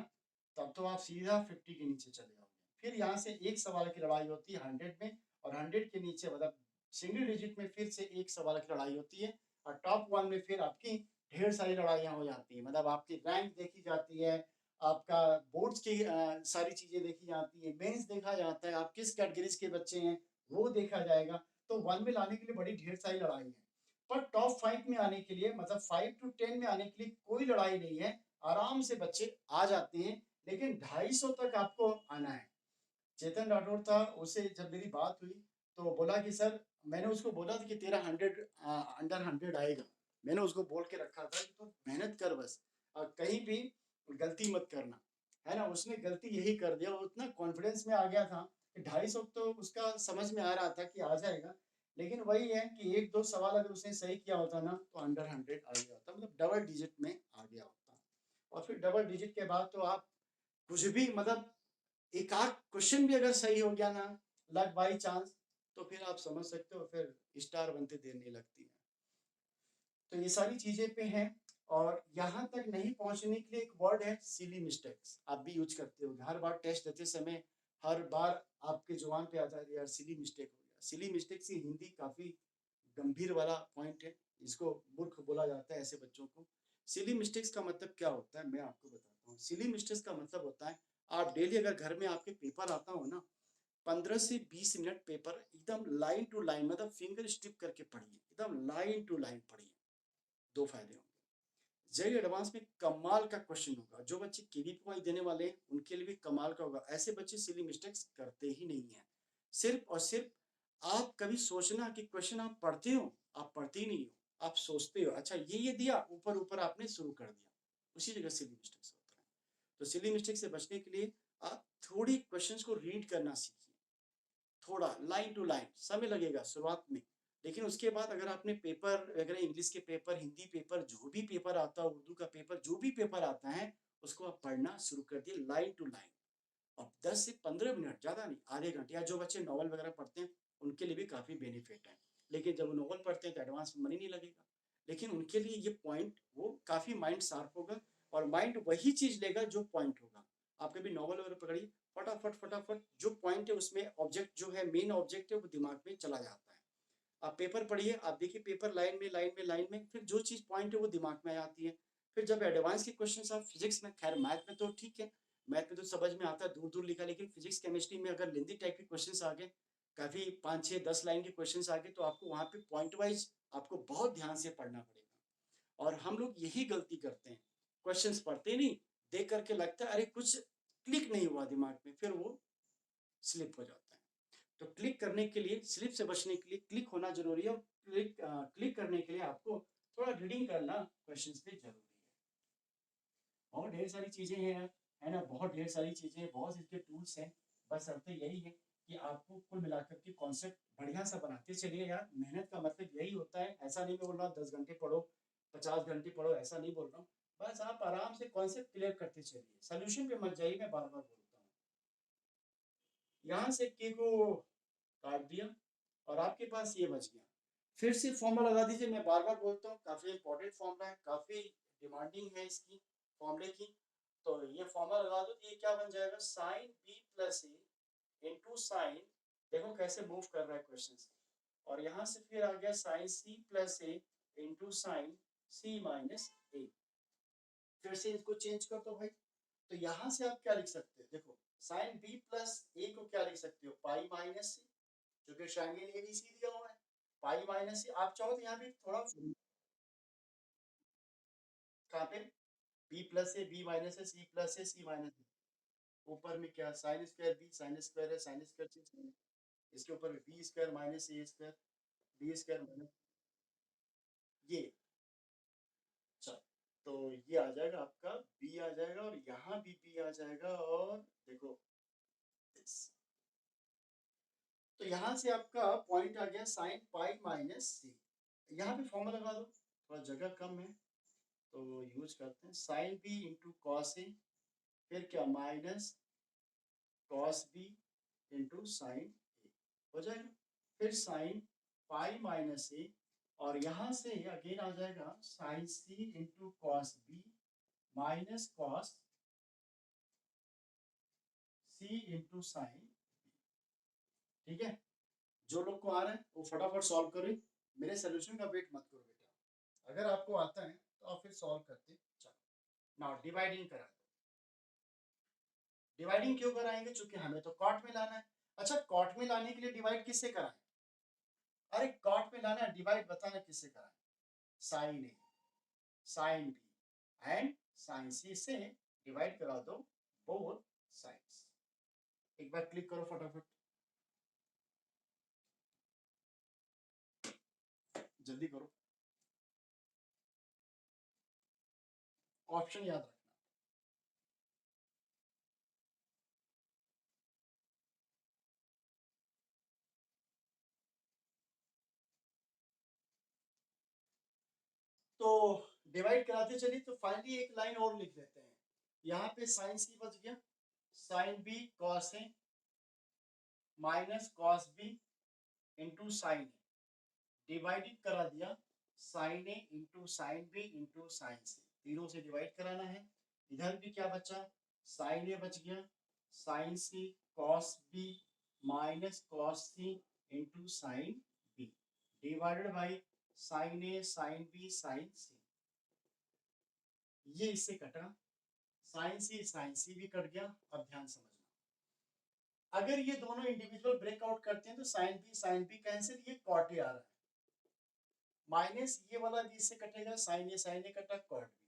तब तो आप सीधा 50 के नीचे चले जाओगे। फिर यहाँ से एक सवाल की लड़ाई होती है 100 में, और 100 के नीचे मतलब सिंगल डिजिट में फिर से एक सवाल की लड़ाई होती है, और टॉप 1 में फिर आपकी ढेर सारी लड़ाइयाँ हो जाती है, मतलब आपकी रैंक देखी जाती है, आपका बोर्ड्स की सारी चीजें देखी जाती है, मेंस देखा जाता है, आप किस कैटेगरीज के बच्चे हैं वो देखा जाएगा। तो 1 में लाने के लिए बड़ी ढेर सारी लड़ाई है, पर टॉप 5 में आने के लिए, मतलब 5 to 10 में आने के लिए कोई लड़ाई नहीं है, आराम से बच्चे आ जाते हैं। लेकिन 250 तक आपको आना है। चेतन राठौड़ था, उससे जब मेरी बात हुई तो बोला कि सर, मैंने उसको बोला था कि तेरा 100 अंडर 100 आएगा, मैंने उसको बोल के रखा था कि तू मेहनत कर बस, कहीं भी गलती मत करना, है ना। उसने गलती यही कर दिया, वो इतना कॉन्फिडेंस में आ गया था कि 250 तो उसका समझ में आ रहा था कि आ जाएगा, लेकिन वही है कि एक दो सवाल अगर उसने सही किया होता ना तो अंडर 100 आ गया होता, मतलब डबल डिजिट में आ गया होता। और फिर डबल डिजिट के बाद तो आप कुछ भी, मतलब एक आध क्वेश्चन भी अगर सही हो गया ना, लक बाई चांस, तो फिर आप समझ सकते हो, फिर स्टार बनते देर नहीं लगती है। तो ये सारी चीजें पे हैं। और यहाँ तक नहीं पहुंचने के लिए एक वर्ड है सिली मिस्टेक्स, आप भी यूज करते हो हर बार टेस्ट देते समय, हर बार आपके जुबान पे आता है यार सिली मिस्टेक हो गया। सिली मिस्टेक से हिंदी काफी गंभीर वाला पॉइंट है, इसको मूर्ख बोला जाता है ऐसे बच्चों को। सिली मिस्टेक्स का मतलब क्या होता है मैं आपको बताता हूँ। सिली मिस्टेक्स का मतलब होता है, आप डेली अगर घर में आपके पेपर आता हो ना, 15 से 20 मिनट पेपर एकदम लाइन टू लाइन, मतलब फिंगर स्टिप करके पढ़िए, एकदम लाइन टू लाइन पढ़िए। 2 फायदे होंगे। जेई एडवांस में कमाल का क्वेश्चन होगा, जो बच्चे केवीपीवाई देने वाले हैं उनके लिए भी कमाल का होगा। ऐसे बच्चे सिली मिस्टेक्स करते ही नहीं है। सिर्फ और सिर्फ आप कभी सोचना कि क्वेश्चन आप पढ़ते हो, आप पढ़ते ही नहीं हो, आप सोचते हो अच्छा ये दिया, ऊपर ऊपर आपने शुरू कर दिया, उसी जगह सिली मिस्टेक्स होता है। तो सिली मिस्टेक से बचने के लिए आप थोड़ी क्वेश्चंस को रीड करना सीखिए, थोड़ा लाइन टू लाइन, समय लगेगा शुरुआत में, लेकिन उसके बाद अगर आपने पेपर वगैरह, इंग्लिश के पेपर, हिंदी पेपर, जो भी पेपर आता है, उर्दू का पेपर, जो भी पेपर आता है, उसको आप पढ़ना शुरू कर दिए लाइन टू लाइन। अब 10 से 15 मिनट, ज़्यादा नहीं, आधे घंटे, या जो बच्चे नॉवल वगैरह पढ़ते हैं उनके लिए भी काफ़ी बेनिफिट है। लेकिन जब वो नॉवल पढ़ते हैं तो एडवांस में मन ही नहीं लगेगा। लेकिन उनके लिए ये पॉइंट, वो काफ़ी माइंड शार्प होगा और माइंड वही चीज़ लेगा जो पॉइंट होगा। आप कभी नॉवल वगैरह पकड़िए, फटाफट जो पॉइंट है उसमें ऑब्जेक्ट जो है, मेन ऑब्जेक्ट है, वो दिमाग में चला जाता है। आप पेपर पढ़िए, आप देखिए पेपर लाइन में, फिर जो चीज़ पॉइंट है वो दिमाग में आ जाती है। फिर जब एडवांस के क्वेश्चंस आप फिजिक्स में, खैर मैथ में तो ठीक है, मैथ में तो समझ में आता है, दूर-दूर लिखा, लेकिन फिजिक्स, केमिस्ट्री में अगर लेंथी टाइप के क्वेश्चंस आ गए, काफ़ी 5, 6, 10 लाइन के क्वेश्चंस आ गए, तो आपको वहाँ पे पॉइंट वाइज़ आपको बहुत ध्यान से पढ़ना पड़ेगा। और हम लोग यही गलती करते हैं, क्वेश्चंस पढ़ते नहीं, देख कर के लगता है अरे कुछ क्लिक नहीं हुआ दिमाग में, फिर वो स्लिप हो जाता है। तो क्लिक करने के लिए, स्लिप से बचने के लिए क्लिक होना ज़रूरी है, और क्लिक करने के लिए आपको थोड़ा रीडिंग करना क्वेश्चंस पे ज़रूरी है। बहुत ढेर सारी चीज़ें हैं यार, है ना? बहुत ढेर सारी चीज़ें हैं, बहुत इसके टूल्स हैं। बशर्ते यही है कि आपको कुल मिलाकर के कॉन्सेप्ट बढ़िया सा बनाते चलिए यार। मेहनत का मतलब यही होता है, ऐसा नहीं मैं बोल रहा हूँ 10 घंटे पढ़ो, 50 घंटे पढ़ो, ऐसा नहीं बोल रहा हूँ। बस आप आराम से कॉन्सेप्ट क्लियर करते चलिए, सॉल्यूशन पे मत जाइए, मैं बार-बार बोलता हूँ। यहाँ से के को काट दिया और आपके पास ये बच गया। फिर से फॉर्मूला लगा दीजिए, मैं बार-बार बोलता हूँ, काफ़ी इंपॉर्टेंट फॉर्मूला है, काफ़ी डिमांडिंग है इसकी फॉर्मूले की। तो ये फॉर्मूला लगा दो तो ये क्या बन जाएगा, sin b प्लस ए इंटू साइन, देखो कैसे मूव कर रहा है क्वेश्चन, और यहाँ से फिर आ गया sin c प्लस ए इंटू साइन c माइनस ए। फिर से इसको चेंज कर दो भाई, तो यहाँ से आप क्या लिख सकते हैं, देखो sin b प्लस ए को क्या लिख सकते हो, पाई माइनस सी, क्योंकि ट्रायंगल एबीसी दिया हुआ है, पाई माइनस सी। आप चाहो तो यहाँ भी थोड़ा, कहाँ पे, b प्लस है, b माइनस है, c प्लस है, c माइनस है, ऊपर में क्या sine square b, sine square है, साइन स्क्वायर c, इसके ऊपर में B square minus A square, B square minus ये, अच्छा, तो ये आ जाएगा आपका b आ जाएगा, और यहाँ भी b आ जाएगा, और देखो this। तो यहाँ से आपका पॉइंट आ गया साइन पाई माइनस सी। यहाँ भी फॉर्मूला लगा दो, थोड़ा जगह कम है तो यूज करते हैं, sine B into cos A, फिर क्या minus cos B into sine A, हो जाएगा। फिर साइन पाई माइनस ए, और यहाँ से अगेन आ जाएगा sine C into cos B minus cos C into sine, ठीक है। जो लोग को आ रहा है वो फटाफट सॉल्व करें, मेरे सोल्यूशन का वेट मत करो बेटा, अगर आपको आता है तो आप फिर सॉल्व करते चलो। नाउ डिवाइडिंग करा दो, डिवाइडिंग क्यों कराएंगे, चूंकि हमें तो कॉट में लाना है। अच्छा, कॉट में लाने के लिए डिवाइड किससे कराएं, अरे कॉट में लाना है, डिवाइड बताना किससे कराएं, sine A, sine B and sine C से डिवाइड करा दो बोथ साइड्स। एक बार क्लिक करो फटाफट, जल्दी करो, ऑप्शन याद रखना। तो डिवाइड कराते चलिए, तो फाइनली एक लाइन और लिख देते हैं, यहाँ पे साइन सी बच गया, sine B cos A minus cos B into sine A, dividing करा दिया, sine A into sine B into sine C, तीनों से डिवाइड कराना है। इधर भी क्या बचा, साइन ए बच गया, sine C cos B minus cos C into sine B, divided by sine A sine B sine C. ये इससे कटा, साइन सी भी कट गया। अब ध्यान समझना, अगर ये दोनों इंडिविजुअल ब्रेकआउट करते हैं तो साइन बी कैंसिल, ये कॉट ए आ रहा है, माइनस ये वाला भी इससे कटेगा, साइन ए कटा, कॉट बी।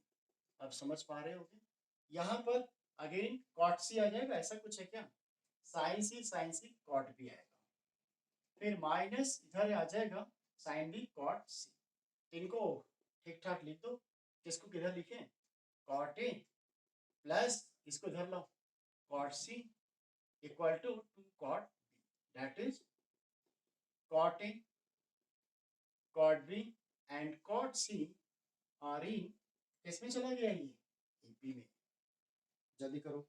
अब समझ पा रहे होगे, यहाँ पर अगेन कॉट सी आ जाएगा, ऐसा कुछ है क्या, साइन सी कॉट बी आएगा, फिर माइनस इधर आ जाएगा साइन बी कॉट सी। इनको ठीक ठाक लिख दो, किसको किधर लिखें, कॉट ए प्लस इसको इधर लो cot C equal to cot B, that is cot A cot B and cot C are in, किसमें चला गया ये, बी में, जल्दी करो।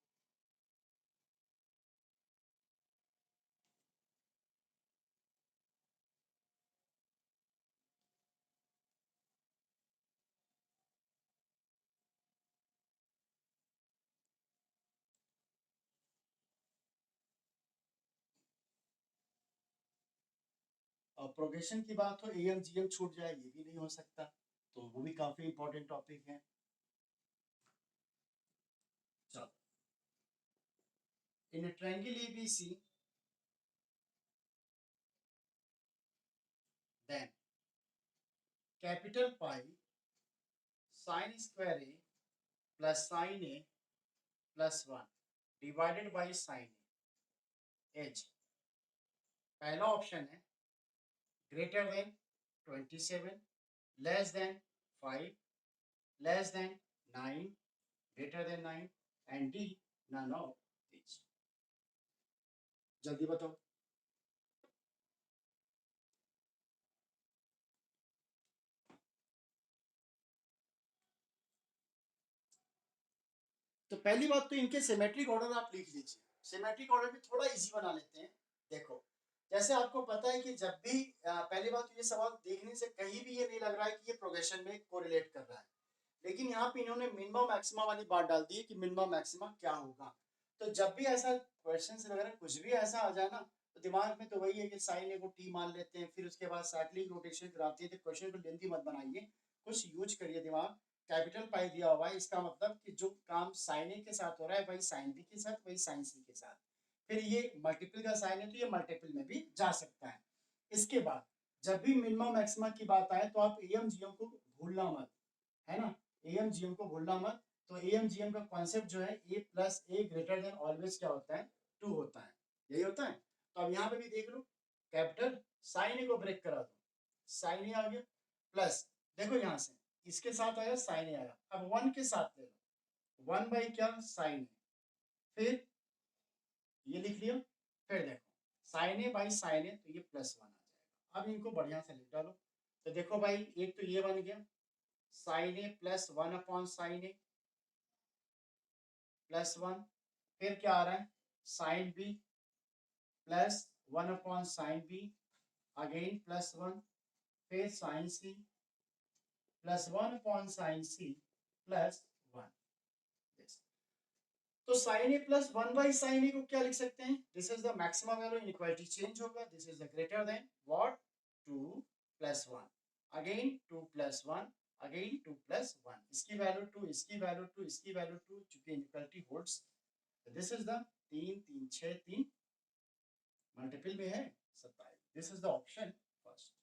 और प्रोग्रेशन की बात हो एम जी एम छूट जाए ये भी नहीं हो सकता, तो वो भी काफी इंपॉर्टेंट टॉपिक है। चलो, in triangle ABC then capital pi sine square A plus sine A plus 1 divided by sine H. पहला ऑप्शन है greater than 27, less than 5, less than 9, greater than 9 and D none of this. जल्दी बताओ। तो पहली बात तो इनके symmetric order आप लिख लीजिए। सिमेट्रिक ऑर्डर में थोड़ा इजी बना लेते हैं। देखो, जैसे आपको पता है कि जब भी पहली बात तो ये सवाल देखने से कहीं भी ये नहीं लग रहा है कि ये प्रोग्रेशन में कोरिलेट कर रहा है, लेकिन यहाँ पे इन्होंने मिनिमम मैक्सिमा वाली बात डाल दी है कि मिनिमम मैक्सिमा क्या होगा। तो जब भी ऐसा क्वेश्चन वगैरह कुछ भी ऐसा आ जाए ना, तो दिमाग में तो वही है कि साइन ए को टी मान लेते हैं, फिर उसके बाद साइक्लिक रोटेशन कराती है। तो क्वेश्चन को लेंथी मत बनाइए, कुछ यूज करिए दिमाग। कैपिटल पाई दिया हुआ है, इसका मतलब कि जो काम साइन ए के साथ हो रहा है वही साइन बी के साथ, वही साइन सी के साथ। फिर ये मल्टीपल का साइन है तो ये मल्टीपल में भी जा सकता है। इसके बाद जब भी मिनिमम मैक्सिमा की बात आए तो आप एम जी एम को भूलना मत, है ना। एम जी एम को भूलना मत। तो एम जी एम का कॉन्सेप्ट जो है ए प्लस ए ग्रेटर देन ऑलवेज क्या होता है, 2 होता है, यही होता है। तो अब यहाँ पे भी देख लो, कैपिटल साइन ए को ब्रेक करा दो, साइन ए आ गया प्लस, देखो यहाँ से इसके साथ आया साइन ए आया, अब 1 के साथ ले लो, 1 बाई क्या साइन ए, फिर ये लिख लिया, फिर देखो साइन ए बाई साइन ए तो ये +1 आ जाएगा। अब इनको बढ़िया से लिख डालो। तो देखो भाई, एक तो ये बन गया sine A plus 1 upon sine A +1, फिर क्या आ रहा है sine B plus 1 upon sine B again +1, फिर sine C plus 1 upon sine C +1। तो sine A plus 1 by sine A को क्या लिख सकते हैं, this is the maximum value, inequality change होगा, this is the greater than what 2 + 1 again 2 + 1 again 2 + 1, इसकी value 2, इसकी वैल्यू 2, इसकी वैल्यू 2, चूंकि inequality holds. This is the 3 3 6 3 multiple में है 27, this is the option first.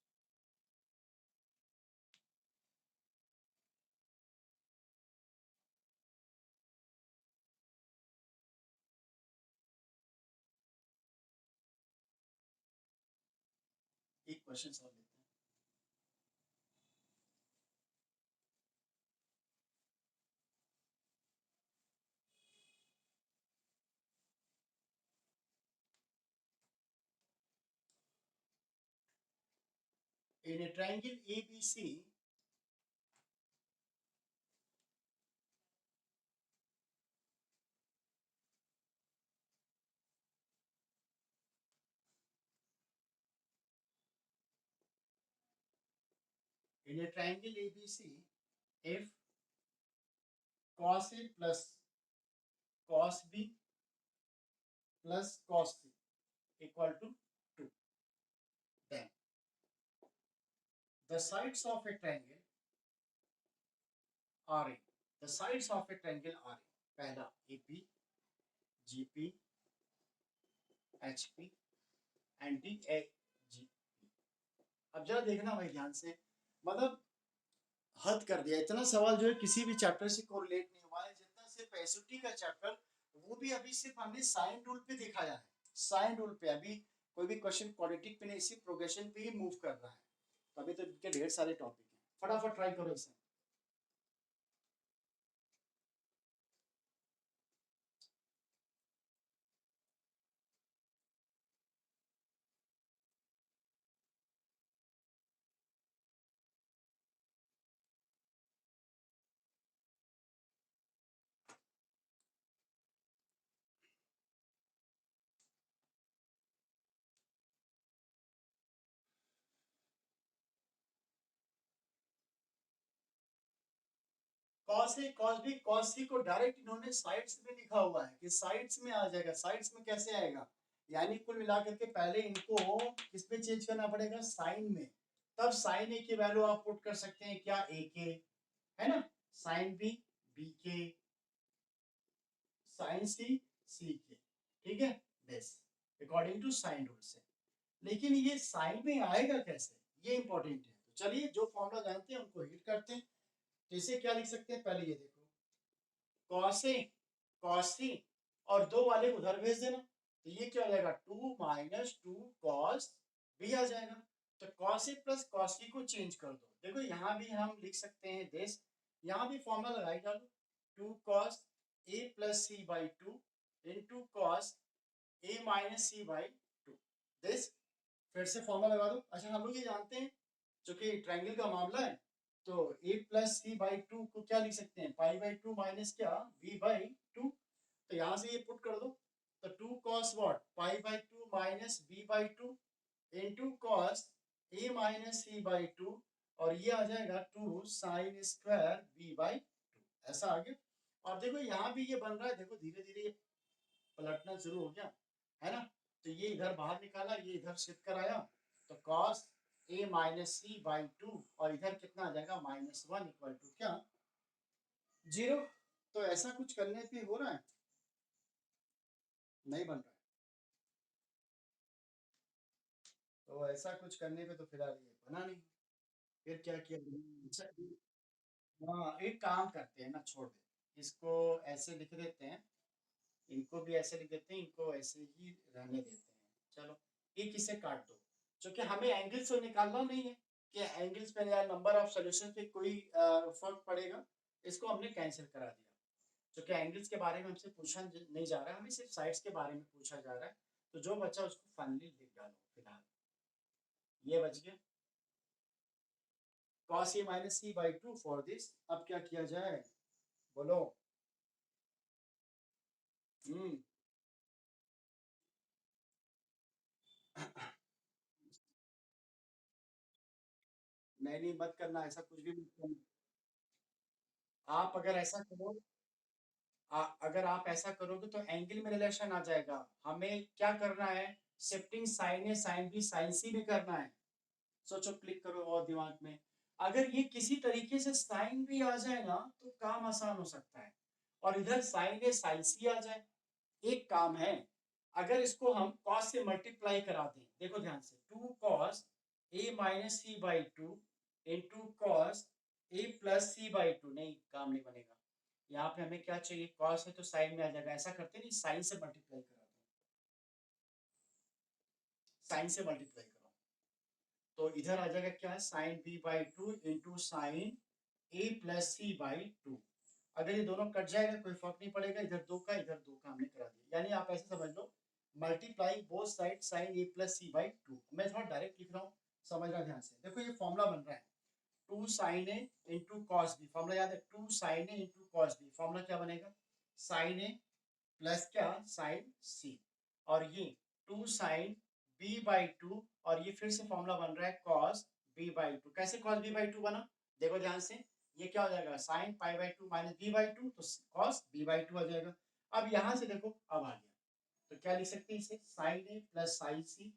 एक क्वेश्चन सॉल्व लेते हैं। In a triangle ABC, in a triangle ABC, if cos A plus cos B plus cos C equal to 2, then the sides of a triangle are A. The sides of a triangle are A. पहला AP, GP, HP and DAG। अब जरा देखना भाई ध्यान से, मतलब हद कर दिया, इतना सवाल जो है किसी भी चैप्टर से कोरिलेट नहीं हुआ है, जितना सिर्फ एसओटी का चैप्टर, वो भी अभी सिर्फ हमने साइन रूल पे दिखाया है। साइन रूल पे अभी कोई भी क्वेश्चन क्वाड्रेटिक पे नहीं, सिर्फ प्रोग्रेशन पे ही मूव कर रहा है। तो अभी तो इनके ढेर सारे टॉपिक हैं, फटाफट ट्राई करो इसे। cos A cos B cos C को डायरेक्ट इन्होंने साइड्स में लिखा हुआ है कि साइड्स में आ जाएगा। साइड्स में कैसे आएगा, यानी कुल मिलाकर के पहले इनको किस में चेंज करना पड़ेगा, साइन में। तब साइन ए की वैल्यू आप पुट कर सकते हैं क्या, ए के, है ना, sine B B K, sine C C K, ठीक है, base according to sine rule से। लेकिन ये साइन में आएगा कैसे, ये इंपॉर्टेंट है। तो चलिए जो फॉर्मूला जानते हैं उनको हिट करते हैं। तो इसे क्या लिख सकते हैं, पहले ये देखो, कॉस ए, कॉस सी, और दो वाले उधर भेज देना। तो ये क्या हो जाएगा, 2 माइनस 2 कॉस बी आ जाएगा। तो cos A plus cos B को चेंज कर दो। देखो यहाँ भी हम लिख सकते हैं दिस, यहाँ भी फॉर्मूला लगाई डालो, 2 cos A plus C by 2 into cos A minus C by 2 this. फिर से फॉर्मूला लगा दो। अच्छा हम लोग ये जानते हैं चूंकि ट्रायंगल का मामला है, तो ए प्लस सी बाई 2 को क्या लिख सकते हैं, पाई बाई 2 माइनस क्या, बी बाई 2। तो यहाँ से ये पुट कर दो। तो 2 cos what, pi by 2 minus B by 2 into cos A minus C by 2, और ये आ जाएगा 2 साइन स्क्वायर बी बाई 2। ऐसा आ गया। और देखो यहाँ भी ये बन रहा है, देखो धीरे धीरे ये पलटना शुरू हो गया, है ना। तो ये इधर बाहर निकाला, ये इधर शिफ्ट कराया, तो cos A minus C by 2, और इधर कितना आ जाएगा, -1 इक्वल टू क्या, 0। तो ऐसा कुछ करने पे हो रहा है, नहीं बन रहा है। तो ऐसा कुछ करने पे तो फिलहाल ये बना नहीं। फिर क्या किया, अच्छा, हाँ एक काम करते हैं ना, छोड़ दे इसको, ऐसे लिख देते हैं, इनको भी ऐसे लिख देते हैं, इनको ऐसे ही रहने देते हैं। चलो एक इसे काट दो, क्योंकि हमें एंगल्स तो निकालना नहीं है कि एंगल्स पे या नंबर ऑफ सॉल्यूशन पे कोई फर्क पड़ेगा। इसको हमने कैंसिल करा दिया, क्योंकि एंगल्स के बारे में हमसे पूछा नहीं जा रहा है, हमें सिर्फ साइड्स के बारे में पूछा जा रहा है। तो जो बचा उसको फाइनली लिख डालो फिलहाल, ये बच गया cos a minus c by 2 for this. अब क्या किया जाए, बोलो। हम्म नहीं नहीं मत करना, ऐसा कुछ भी मत करना। आप अगर ऐसा करो, अगर आप ऐसा करोगे तो एंगल में रिलेशन आ जाएगा। हमें क्या करना है, shifting sign A sine B sine सी में करना है। सोचो, क्लिक करो और दिमाग में, अगर ये किसी तरीके से साइन भी आ जाए ना तो काम आसान हो सकता है, और इधर साइन ए साइन सी आ जाए। एक काम है, अगर इसको हम कॉस से मल्टीप्लाई करा दें, देखो ध्यान से, 2 cos A minus C by 2 into cos A plus C by 2, नहीं काम नहीं बनेगा। यहाँ पे हमें क्या चाहिए, कॉस है तो साइन में आ जाएगा। ऐसा करते नहीं, साइन से मल्टीप्लाई करा दो, साइन से मल्टीप्लाई करो, तो इधर आ जाएगा क्या, sine B by 2 into sine A plus C by 2। अगर ये दोनों कट जाएगा कोई फर्क नहीं पड़ेगा, इधर दो का हमने करा दिया। यानी आप ऐसे समझ लो, multiply both side sine A plus C by 2। मैं थोड़ा डायरेक्ट लिख रहा हूँ, समझना ध्यान से। देखो ये फॉर्मूला बन रहा है, 2 sign A into cos B, formula याद है, 2 sign A into cos B. Formula क्या बनेगा, साइन ए प्लस क्या, साइन सी, और ये 2 साइन बी बाई 2, और ये फिर से फॉर्मूला बन रहा है कॉस बी बाई 2। कैसे कॉस बी बाई 2 बना, देखो ध्यान से, ये क्या हो जाएगा, sine pi by 2 minus B by 2, तो कॉस बी बाई 2 आ जाएगा। अब यहाँ से देखो, अब आ गया, तो क्या लिख सकते हैं इसे, sine A plus sine C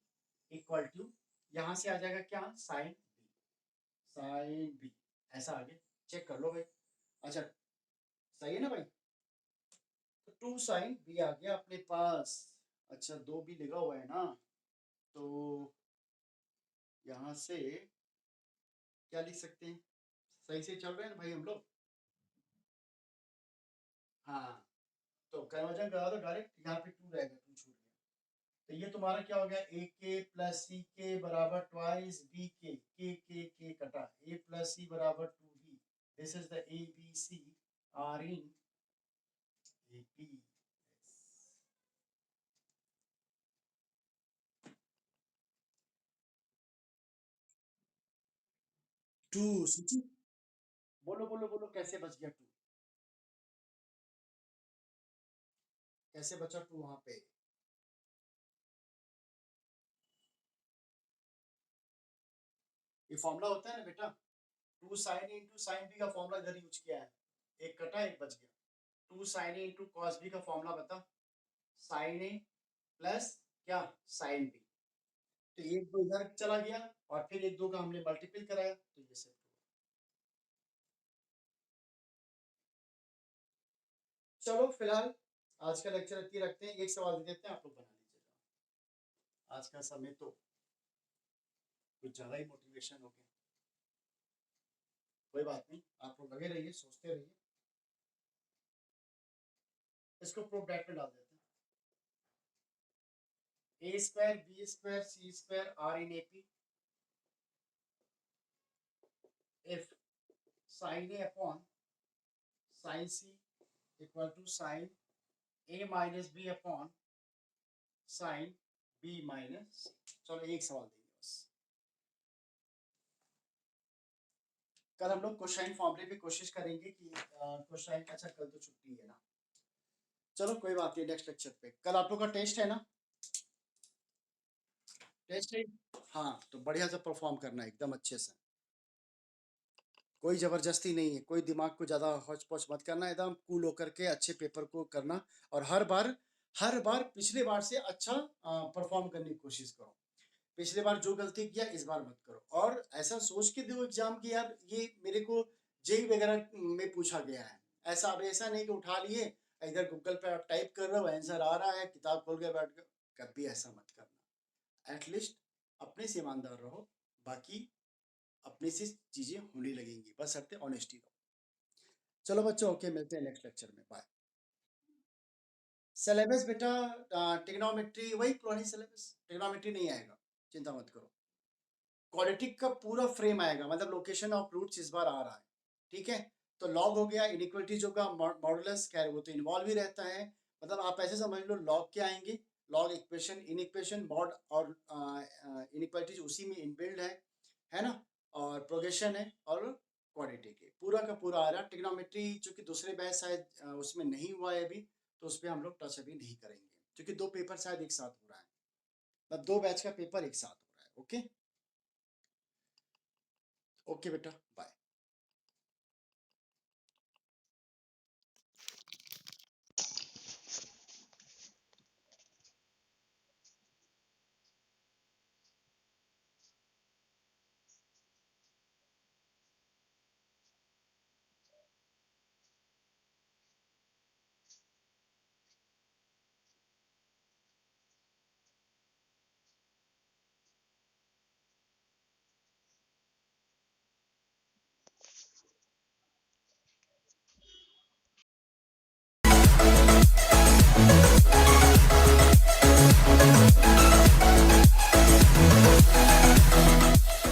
equal to, यहाँ से आ जाएगा क्या, साइन बी, साइन बी, ऐसा आ गया। चेक कर लो भाई। अच्छा सही है ना भाई, तो 2 साइन बी आ गया अपने पास। अच्छा 2 भी लगा हुआ है ना, तो यहाँ से क्या लिख सकते हैं, सही से चल रहे हैं ना भाई हम लोग। हाँ, तो कन्वर्जन करा दो डायरेक्ट, यहाँ पे 2 रहेगा, 2 छूट गया। तो ये तुम्हारा क्या हो गया, ए के प्लस सी के बराबर ट्वाइस बी के कटा, ए प्लस सी बराबर 2 B. This is the A B C are in A P. 2 सोचो, बोलो बोलो बोलो, कैसे बच गया 2, कैसे बचा 2 वहां पे। ये फॉर्मूला होता है ना बेटा, 2 sign A into sine B का फॉर्मूला इधर यूज किया है, एक कटा एक बच गया। 2 sign A into cos B का फॉर्मूला बता, साइन ए प्लस क्या, साइन बी। तो एक दो इधर चला गया और फिर एक दो का हमने मल्टीपल कराया तो ये सब। चलो फिलहाल आज का लेक्चर इतनी रखते हैं, एक सवाल दे देते हैं, आप लोग बना लीजिएगा। आज का समय तो कुछ ज्यादा ही मोटिवेशन हो गया, कोई बात नहीं, आप लोग लगे रहिए, सोचते रहिए। इसको प्रूफ ब्रैकेट में डाल देते हैं। A square B square C square are in AP if sine A upon sine C equal to sine A minus B upon sine B minus C. चलो एक सवाल देंगे बस। कल हम लोग कोसाइन फॉर्मूले पे कोशिश करेंगे कि कोसाइन का, अच्छा कल तो छुट्टी है ना, चलो कोई बात नहीं, नेक्स्ट लेक्चर पे। कल आप लोग का टेस्ट है ना, टेस्ट है। हाँ तो बढ़िया से परफॉर्म करना है एकदम अच्छे से, कोई जबरदस्ती नहीं है, कोई दिमाग को ज्यादा हौच पौच मत करना, एकदम कूल होकर के अच्छे पेपर को करना। और हर बार पिछले बार से अच्छा परफॉर्म करने की कोशिश करो। पिछले बार जो गलती किया इस बार मत करो, और ऐसा सोच के दो एग्जाम की यार ये मेरे को जेई वगैरह में पूछा गया है, ऐसा। अब ऐसा नहीं कि उठा लिए इधर गूगल पे आप टाइप कर रहे हो आंसर आ रहा है, किताब खोल के बैठ गए, कभी ऐसा मत करना। एटलीस्ट अपने से ईमानदार रहो, बाकी अपने से चीजें होने लगेंगी, बस शर्ते ऑनेस्टी रहो। चलो बच्चों, ओके, मिलते हैं नेक्स्ट लेक्चर में, बाय। सिलेबस बेटा ट्रिग्नोमेट्री वही पुरानी सिलेबस, ट्रिग्नोमेट्री नहीं आएगा, चिंता मत करो। क्वाड्रेटिक का पूरा फ्रेम आएगा, मतलब लोकेशन ऑफ रूट्स इस बार आ रहा है, ठीक है। तो लॉग हो गया, इनइक्वालिटी जो का मॉडुलस क्या है वो तो इन्वॉल्व ही रहता है। मतलब आप ऐसे समझ लो, लॉग क्या आएंगे, लॉग इक्वेशन, इनइक्वेशन, मॉड और इनइक्वालिटीज उसी में इनबिल्ड है ना। और प्रोग्रेशन है और क्वाड्रेटिक है, पूरा का पूरा आ रहा है। ट्रिग्नोमेट्री चूंकि दूसरे बैच शायद उसमें नहीं हुआ है अभी, तो उस पर हम लोग टच अभी नहीं करेंगे, क्योंकि दो पेपर शायद एक साथ हो रहा है, मतलब दो बैच का पेपर एक साथ हो रहा है। ओके, ओके बेटा, बाय।